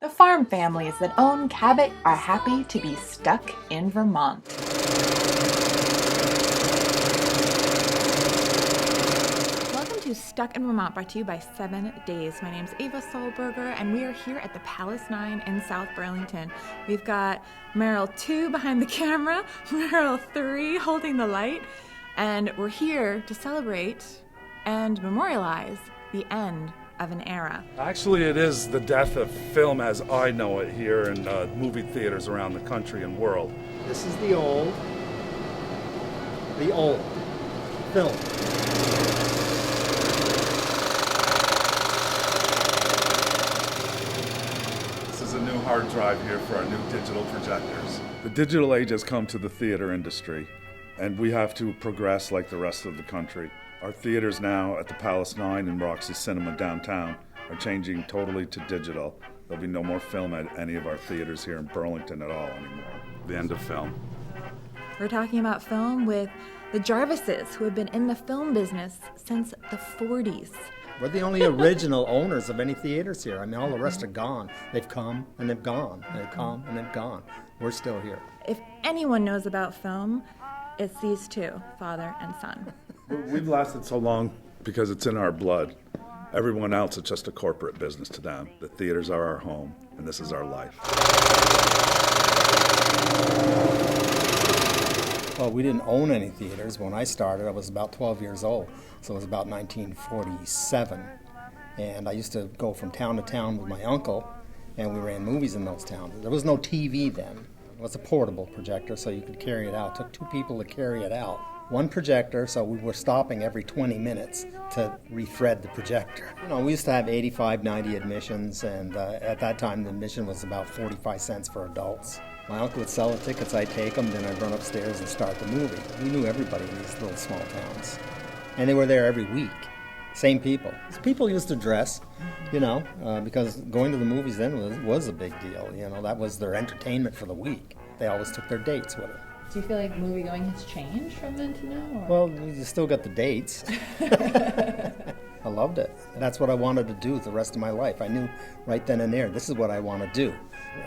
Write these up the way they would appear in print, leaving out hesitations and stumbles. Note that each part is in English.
The farm families that own Cabot are happy to be stuck in Vermont. Welcome to Stuck in Vermont, brought to you by 7 Days. My name is Ava Solberger, and we are here at the Palace 9 in South Burlington. We've got Merrill II behind the camera, Merrill III holding the light, and we're here to celebrate and memorialize the end of an era. Actually, it is the death of film as I know it here in movie theaters around the country and world. This is the old film. This is a new hard drive here for our new digital projectors. The digital age has come to the theater industry, and we have to progress like the rest of the country. Our theaters now at the Palace 9 and Roxy Cinema downtown are changing totally to digital. There'll be no more film at any of our theaters here in Burlington at all anymore. The end of film. We're talking about film with the Jarvises, who have been in the film business since the 40s. We're the only original owners of any theaters here. I mean, all the rest are gone. They've come and they've gone. They've come and they've gone. We're still here. If anyone knows about film, it's these two, father and son. We've lasted so long because it's in our blood. Everyone else, it's just a corporate business to them. The theaters are our home, and this is our life. Well, we didn't own any theaters. When I started, I was about 12 years old, so it was about 1947. And I used to go from town to town with my uncle, and we ran movies in those towns. There was no TV then. It was a portable projector, so you could carry it out. It took 2 people to carry it out. 1 projector, so we were stopping every 20 minutes to rethread the projector. You know, we used to have 85, 90 admissions, and at that time the admission was about 45 cents for adults. My uncle would sell the tickets, I'd take them, then I'd run upstairs and start the movie. We knew everybody in these little small towns. And they were there every week. Same people. People used to dress, you know, because going to the movies then was a big deal. You know, that was their entertainment for the week. They always took their dates with them. Do you feel like movie going has changed from then to now? Well, you still got the dates. I loved it. That's what I wanted to do the rest of my life. I knew right then and there, this is what I want to do.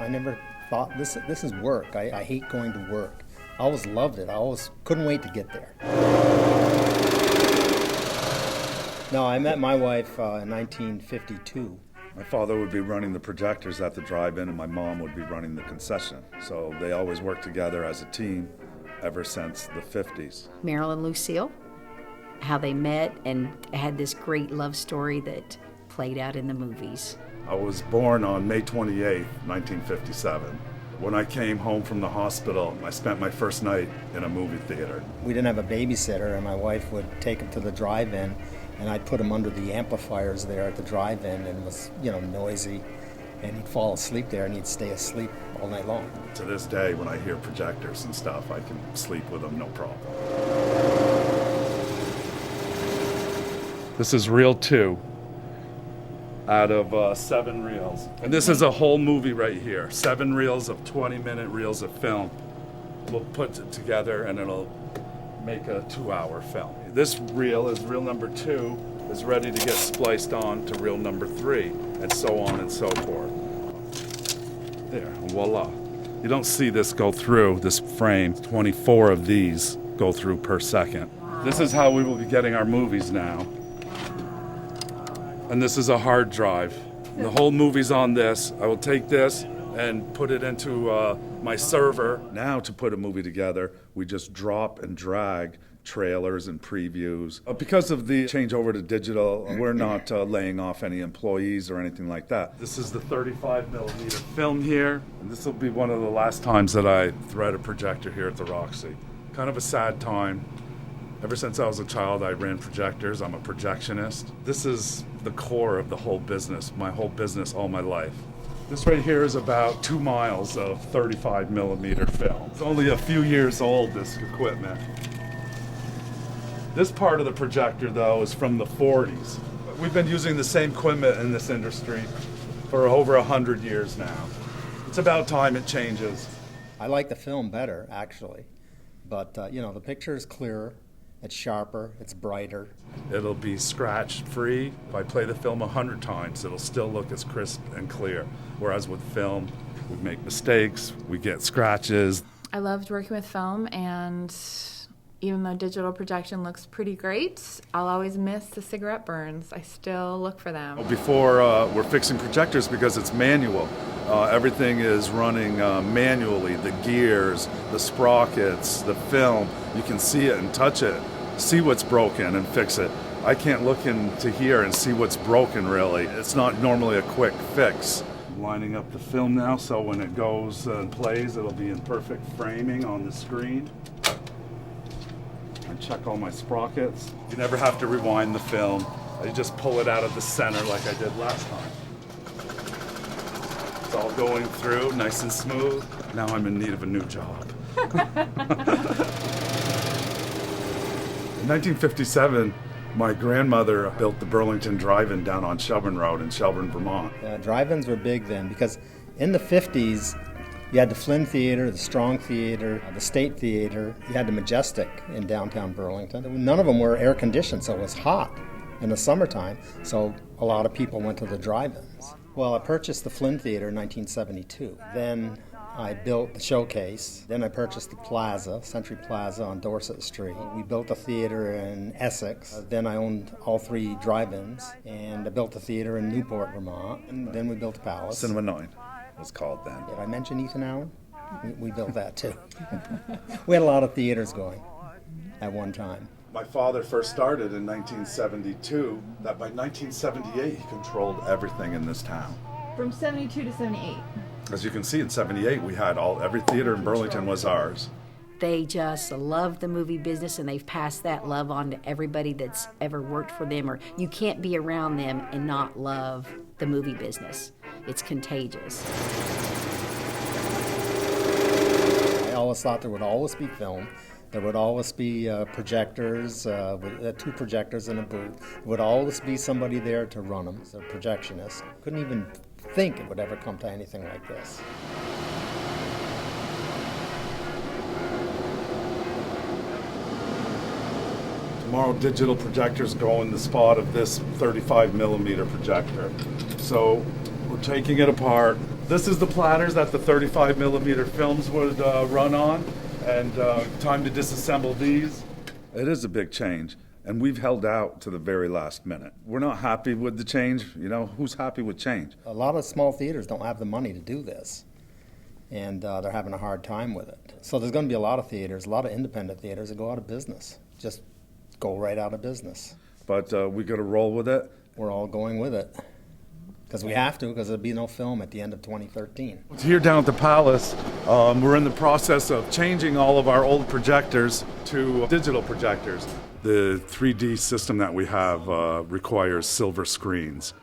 I never thought, this is work. I hate going to work. I always loved it. I always couldn't wait to get there. No, I met my wife in 1952. My father would be running the projectors at the drive-in, and my mom would be running the concession. So they always worked together as a team ever since the 50s. Merrill and Lucille, how they met and had this great love story that played out in the movies. I was born on May 28th, 1957. When I came home from the hospital, I spent my first night in a movie theater. We didn't have a babysitter, and my wife would take him to the drive-in, and I'd put him under the amplifiers there at the drive-in, and it was, you know, noisy, and he'd fall asleep there, and he'd stay asleep all night long. To this day, when I hear projectors and stuff, I can sleep with them, no problem. This is reel 2 out of 7 reels. And this is a whole movie right here. 7 reels of 20-minute reels of film. We'll put it together, and it'll make a 2-hour film. This reel is reel number 2, is ready to get spliced on to reel number 3, and so on and so forth. There, voila. You don't see this go through, this frame. 24 of these go through per second. This is how we will be getting our movies now. And this is a hard drive. The whole movie's on this. I will take this and put it into my server. Now to put a movie together, we just drop and drag trailers and previews. Because of the change over to digital, we're not laying off any employees or anything like that. This is the 35 millimeter film here, and this will be one of the last times that I thread a projector here at the Roxy. Kind of a sad time. Ever since I was a child, I ran projectors. I'm a projectionist. This is the core of the whole business, my whole business all my life. This right here is about 2 miles of 35 millimeter film. It's only a few years old, this equipment. This part of the projector, though, is from the 40s. We've been using the same equipment in this industry for over 100 years now. It's about time it changes. I like the film better, actually. But, you know, the picture is clearer. It's sharper, it's brighter. It'll be scratch-free. If I play the film 100 times, it'll still look as crisp and clear. Whereas with film, we make mistakes, we get scratches. I loved working with film, and even though digital projection looks pretty great, I'll always miss the cigarette burns. I still look for them. Before we're fixing projectors, because it's manual, everything is running manually. The gears, the sprockets, the film, you can see it and touch it, see what's broken and fix it. I can't look into here and see what's broken, really. It's not normally a quick fix. I'm lining up the film now, so when it goes and plays, it'll be in perfect framing on the screen. I check all my sprockets. You never have to rewind the film. I just pull it out of the center like I did last time. It's all going through, nice and smooth. Now I'm in need of a new job. In 1957, my grandmother built the Burlington Drive-In down on Shelburne Road in Shelburne, Vermont. Drive-ins were big then because in the 50s, you had the Flynn Theater, the Strong Theater, the State Theater. You had the Majestic in downtown Burlington. None of them were air-conditioned, so it was hot in the summertime, so a lot of people went to the drive-ins. Well, I purchased the Flynn Theater in 1972. Then I built the Showcase. Then I purchased the Plaza, Century Plaza on Dorset Street. We built a theater in Essex. Then I owned all 3 drive-ins, and I built a theater in Newport, Vermont. And then we built the Palace. Cinema 9 was called then. Did I mention Ethan Allen? We built that too. We had a lot of theaters going at one time. My father first started in 1972. That by 1978, he controlled everything in this town. From 72 to 78. As you can see, in 78, we had every theater in Burlington was ours. They just love the movie business, and they've passed that love on to everybody that's ever worked for them, or you can't be around them and not love the movie business. It's contagious. I always thought there would always be film. There would always be projectors, with 2 projectors in a booth. There would always be somebody there to run them, a projectionist. Couldn't even think it would ever come to anything like this. Tomorrow, digital projectors go in the spot of this 35 millimeter projector. So we're taking it apart. This is the platters that the 35 millimeter films would run on, and time to disassemble these. It is a big change, and we've held out to the very last minute. We're not happy with the change. You know, who's happy with change? A lot of small theaters don't have the money to do this, and they're having a hard time with it. So there's going to be a lot of theaters, a lot of independent theaters that go out of business. Just go right out of business. But we got to roll with it. We're all going with it. Because we have to, because there'll be no film at the end of 2013. Here down at the Palace, we're in the process of changing all of our old projectors to digital projectors. The 3D system that we have requires silver screens.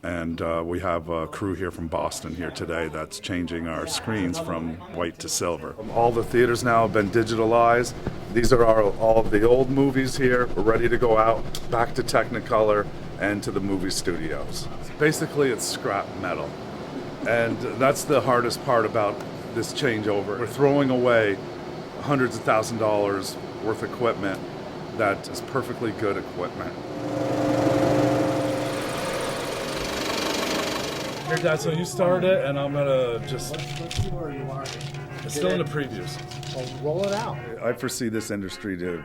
And we have a crew here from Boston here today that's changing our screens from white to silver. All the theaters now have been digitalized. These are all of the old movies here. We're ready to go out, back to Technicolor and to the movie studios. Basically, it's scrap metal. And that's the hardest part about this changeover. We're throwing away hundreds of thousands of dollars worth of equipment that is perfectly good equipment. Here, Dad, so you start it, and I'm gonna just... Let's see where you are. It's still in the previews. Well, roll it out. I foresee this industry to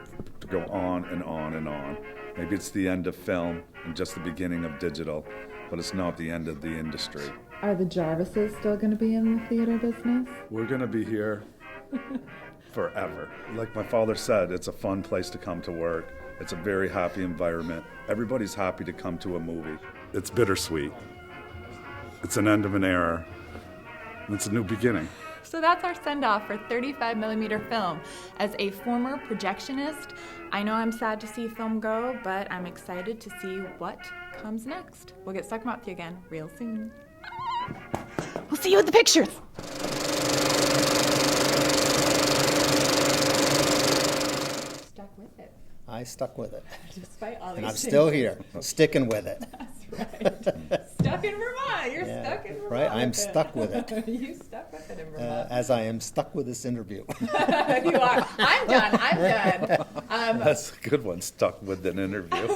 go on and on and on. Maybe it's the end of film and just the beginning of digital, but it's not the end of the industry. Are the Jarvises still going to be in the theater business? We're gonna be here forever. Like my father said, it's a fun place to come to work. It's a very happy environment. Everybody's happy to come to a movie. It's bittersweet. It's an end of an era. It's a new beginning. So that's our send-off for 35 millimeter film. As a former projectionist, I know I'm sad to see film go, but I'm excited to see what comes next. We'll get stuck with you again real soon. We'll see you at the pictures. Stuck with it. I stuck with it. Despite all these And I'm things. still here, sticking with it. That's right. Stuck in Vermont. You're Yeah, stuck in Vermont. right? I'm with it. stuck with it. You stuck with it. in Vermont. as I am stuck with this interview. You are. I'm done. That's a good one, stuck with an interview.